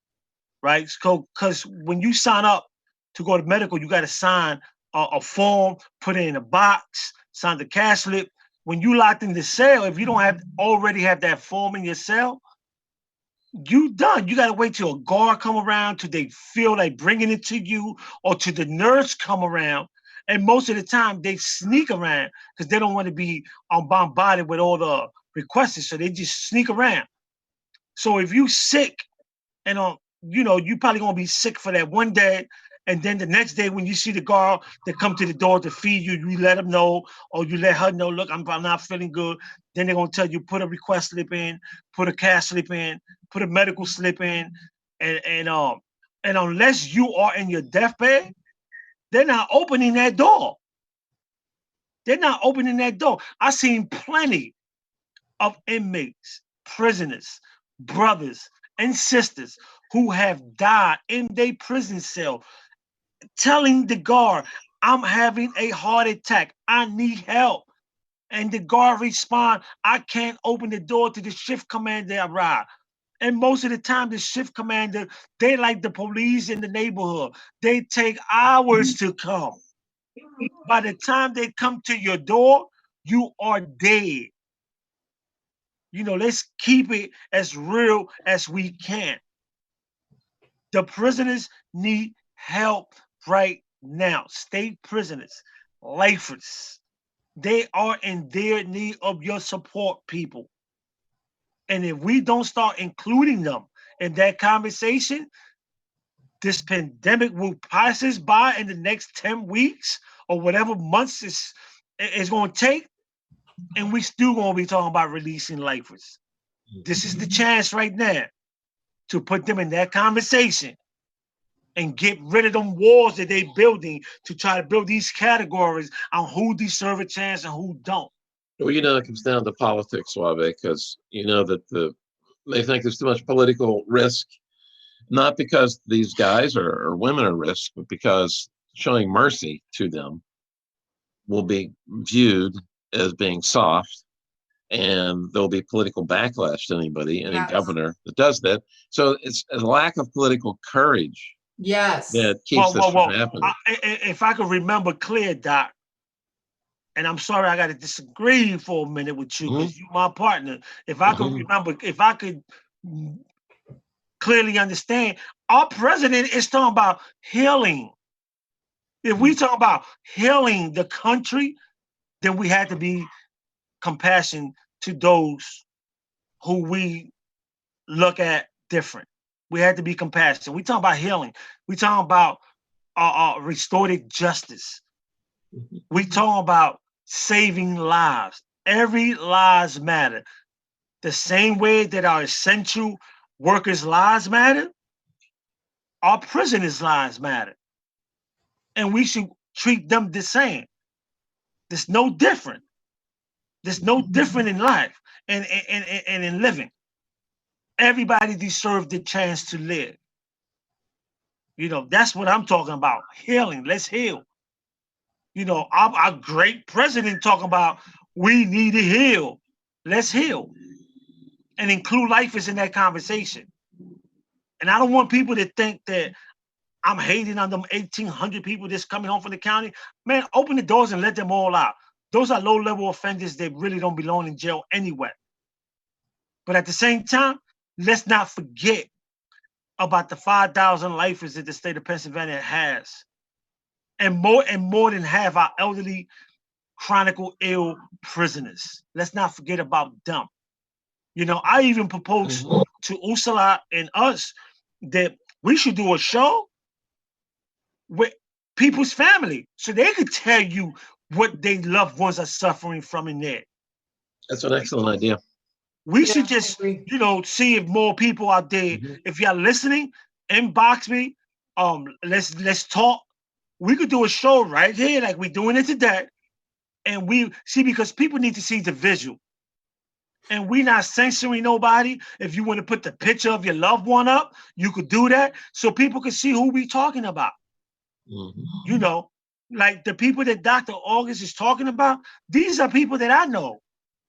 right? Because when you sign up to go to medical, you got to sign a form, put it in a box, sign the cash slip. When you locked in the cell, if you don't already have that form in your cell, you done. You got to wait till a guard come around, till they feel like bringing it to you, or till the nurse come around. And most of the time, they sneak around because they don't want to be bombarded with all the requests, so they just sneak around. So if you sick, and you probably gonna be sick for that one day, and then the next day when you see the guard that come to the door to feed you, you let them know, or you let her know, look, I'm not feeling good. Then they're gonna tell you, put a request slip in, put a cash slip in, put a medical slip in, and unless you are in your deathbed, they're not opening that door. They're not opening that door. I've seen plenty of inmates, prisoners, brothers, and sisters who have died in their prison cell, telling the guard, I'm having a heart attack, I need help. And the guard respond, I can't open the door till the shift commander arrive. And most of the time, the shift commander, they like the police in the neighborhood. They take hours to come. By the time they come to your door, you are dead. Let's keep it as real as we can. The prisoners need help right now. State prisoners, lifers, they are in their need of your support, people. And if we don't start including them in that conversation, this pandemic will pass us by in the next 10 weeks or whatever months it's going to take, and we still going to be talking about releasing lifers. This is the chance right now to put them in that conversation and get rid of them walls that they're building to try to build these categories on who deserve a chance and who don't. Well, it comes down to politics, Suave, because that they think there's too much political risk, not because these guys or women are risk, but because showing mercy to them will be viewed as being soft, and there'll be political backlash to any governor that does that. So it's a lack of political courage that keeps this from happening. If I could remember clear, Doc, and I'm sorry I got to disagree for a minute with you because you're my partner. If I could remember, if I could clearly understand, our president is talking about healing. If we talk about healing the country, then we had to be compassionate to those who we look at different. We had to be compassionate. We talk about healing. We talk about restorative justice. We talk about saving lives. Every lives matter. The same way that our essential workers' lives matter, our prisoners' lives matter. And we should treat them the same. There's no different. There's no different in life and in living. Everybody deserves the chance to live. You know, that's what I'm talking about. Healing. Let's heal. You know, our great president talking about we need to heal. Let's heal. And include lifers in that conversation. And I don't want people to think that I'm hating on them 1,800 people that's coming home from the county. Man, open the doors and let them all out. Those are low-level offenders that really don't belong in jail anyway. But at the same time, let's not forget about the 5,000 lifers that the state of Pennsylvania has. And more than half are elderly, chronicle ill prisoners. Let's not forget about them. You know, I even proposed to Ursula and us that we should do a show with people's family so they could tell you what their loved ones are suffering from in there. That's an excellent idea. We should just, you know, see if more people out there, if y'all listening, inbox me. Let's talk. We could do a show right here, like we're doing it today. And we see, because people need to see the visual. And we're not censoring nobody. If you want to put the picture of your loved one up, you could do that so people can see who we talking about. You know, like the people that Dr. August is talking about, these are people that I know.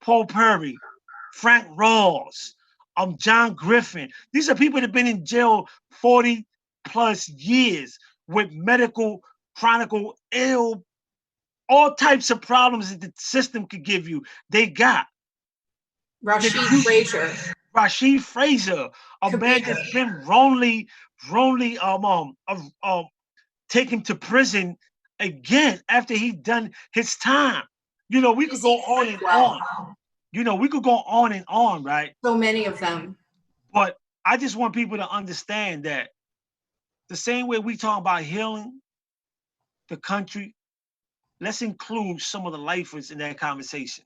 Paul Perry, Frank Rawls, John Griffin. These are people that have been in jail 40 plus years with medical, chronicle ill, all types of problems that the system could give you. They got. Rashid Frazier, a man that's been wrongly taken to prison again after he done his time. You know, we could go on and on. You know, we could go on and on, right? So many of them. But I just want people to understand that the same way we talk about healing the country, let's include some of the lifers in that conversation.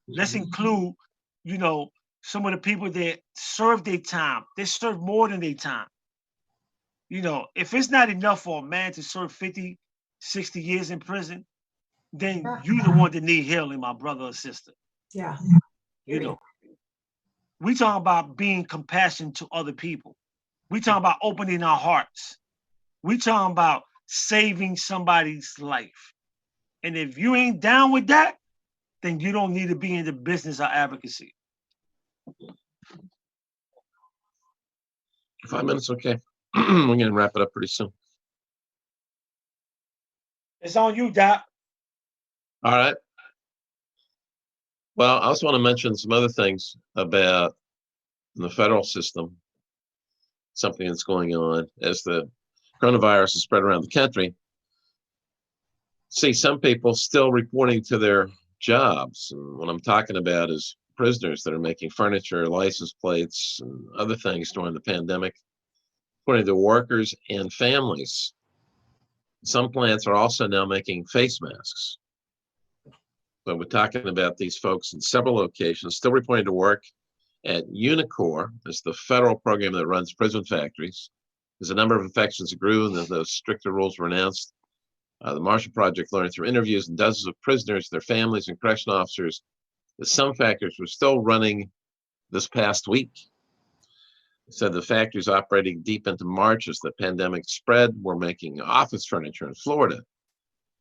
Let's include, you know, some of the people that serve their time. They serve more than their time. You know, if it's not enough for a man to serve 50, 60 years in prison, then you the one that need healing, my brother or sister. Yeah. You know, we talk about being compassionate to other people. We talk about opening our hearts. We talking about saving somebody's life. And if you ain't down with that, then you don't need to be in the business of advocacy. 5 minutes, okay. We're going to wrap it up pretty soon. It's on you, Doc. All right. Well, I also want to mention some other things about the federal system, something that's going on as the coronavirus is spread around the country. See some people still reporting to their jobs. And what I'm talking about is prisoners that are making furniture, license plates, and other things during the pandemic, according to workers and families. Some plants are also now making face masks. So we're talking about these folks in several locations, still reporting to work at Unicor. It's the federal program that runs prison factories. As a number of infections grew and those stricter rules were announced, the Marshall Project learned through interviews and dozens of prisoners, their families, and correctional officers that some factories were still running this past week. Said the factories operating deep into March as the pandemic spread were making office furniture in Florida,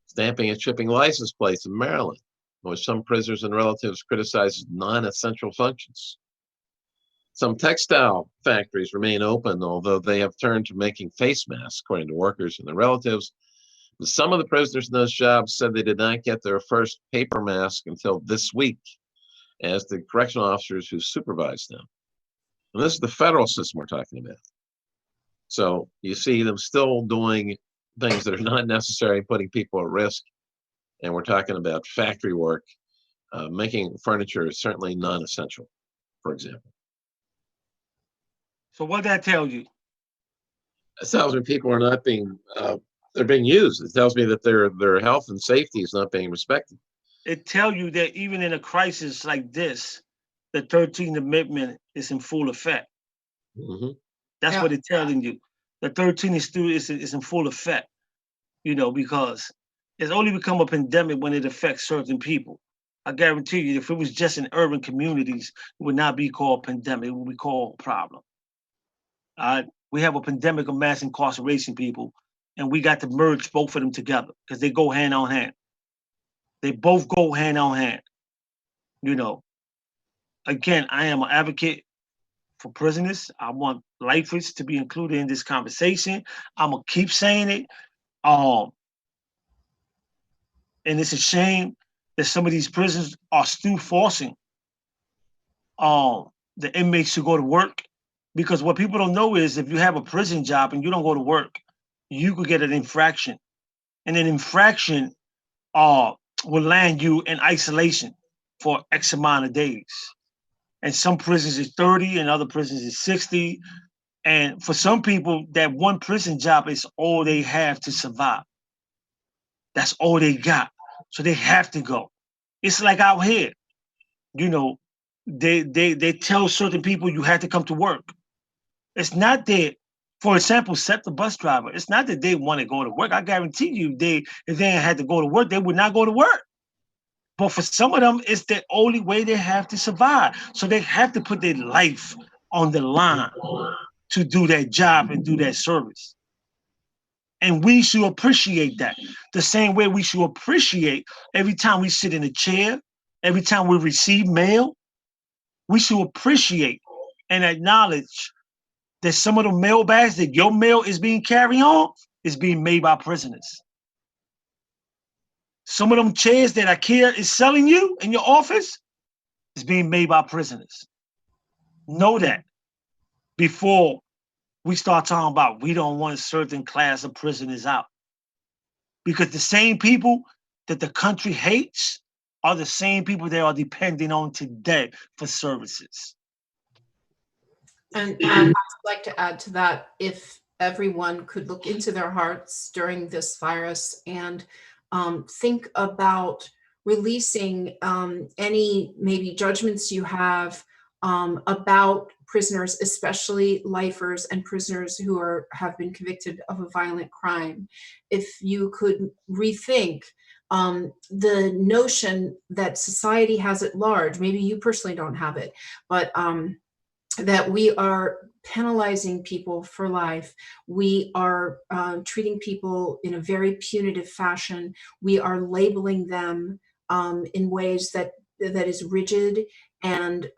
stamping and shipping license plates in Maryland, which some prisoners and relatives criticize as non-essential functions. Some textile factories remain open, although they have turned to making face masks, according to workers and their relatives. But some of the prisoners in those jobs said they did not get their first paper mask until this week, as the correctional officers who supervise them. And this is the federal system we're talking about. So you see them still doing things that are not necessary, putting people at risk. And we're talking about factory work. Making furniture is certainly non-essential, for example. So what that tell you? It tells me people are not being, they're being used. It tells me that their health and safety is not being respected. It tells you that even in a crisis like this, the 13th Amendment is in full effect. That's what it's telling you. The 13th is in full effect, you know, because it's only become a pandemic when it affects certain people. I guarantee you, if it was just in urban communities, it would not be called pandemic. It would be called problem. We have a pandemic of mass incarceration, people, and we got to merge both of them together because they go hand on hand. They both go hand on hand. You know, again, I am an advocate for prisoners. I want lifers to be included in this conversation. I'm gonna keep saying it. And it's a shame that some of these prisons are still forcing the inmates to go to work, because what people don't know is if you have a prison job and you don't go to work, you could get an infraction, and an infraction will land you in isolation for X amount of days. And some prisons is 30 and other prisons is 60. And for some people, that one prison job is all they have to survive. That's all they got. So they have to go. It's like out here, you know, they tell certain people you have to come to work. It's not that, for example, set the bus driver. It's not that they want to go to work. I guarantee you, if they had to go to work, they would not go to work. But for some of them, it's the only way they have to survive. So they have to put their life on the line to do that job and do that service. And we should appreciate that. The same way we should appreciate every time we sit in a chair, every time we receive mail, we should appreciate and acknowledge that some of the mail bags that your mail is being carried on is being made by prisoners. Some of them chairs that IKEA is selling you in your office is being made by prisoners. Know that before we start talking about we don't want a certain class of prisoners out. Because the same people that the country hates are the same people they are depending on today for services. And I'd like to add to that, if everyone could look into their hearts during this virus and think about releasing any maybe judgments you have about prisoners, especially lifers and prisoners who have been convicted of a violent crime. If you could rethink the notion that society has at large, maybe you personally don't have it, but that we are penalizing people for life. We are treating people in a very punitive fashion. We are labeling them in ways that is rigid and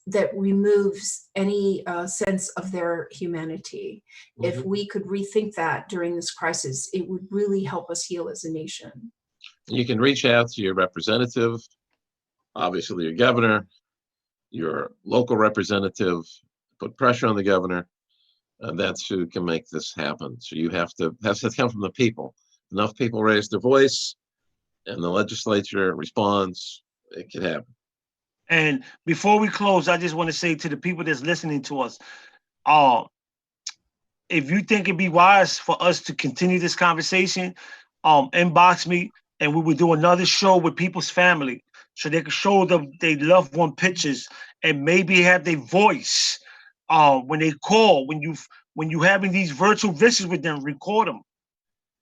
that removes any sense of their humanity. Mm-hmm. If we could rethink that during this crisis, it would really help us heal as a nation. You can reach out to your representative, obviously your governor, your local representative, put pressure on the governor. That's who can make this happen. So you have to come from the people. Enough people raise their voice and the legislature responds, it can happen. And before we close, I just want to say to the people that's listening to us, if you think it'd be wise for us to continue this conversation, inbox me and we will do another show with people's family so they can show them their loved one pictures and maybe have their voice when they call, when you having these virtual visits with them, record them.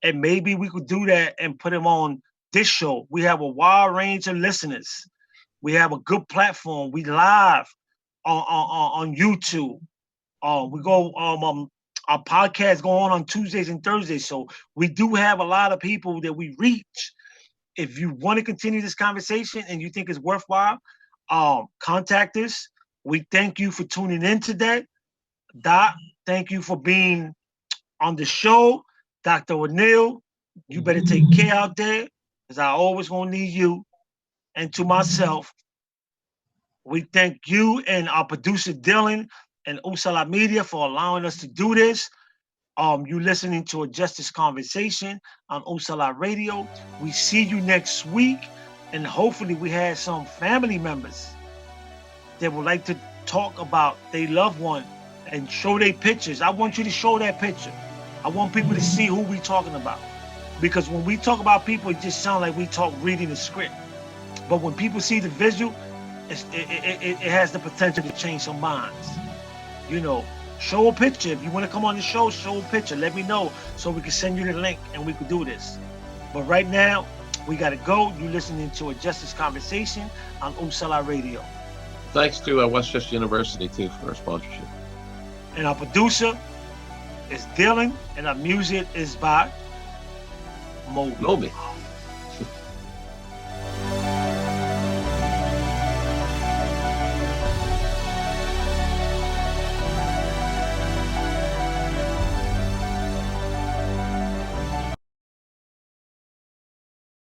And maybe we could do that and put them on this show. We have a wide range of listeners. We have a good platform. We live on YouTube. We go our podcast go on Tuesdays and Thursdays. So we do have a lot of people that we reach. If you want to continue this conversation and you think it's worthwhile, contact us. We thank you for tuning in today. Doc, thank you for being on the show. Dr. O'Neill, you better take care out there because I always gonna need you. And to myself, we thank you and our producer Dylan and Usala Media for allowing us to do this. You listening to a Justice Conversation on Usala Radio. We see you next week, and hopefully we have some family members that would like to talk about their loved one and show their pictures. I want you to show that picture. I want people to see who we talking about. Because when we talk about people, it just sounds like we talk reading the script. But when people see the visual, it has the potential to change some minds. You know, show a picture. If you want to come on the show, show a picture. Let me know so we can send you the link and we can do this. But right now, We got to go. You're listening to a Justice Conversation on Umsala Radio. Thanks to Westchester University, too, for our sponsorship. And our producer is Dylan, and our music is by Moby. Moby.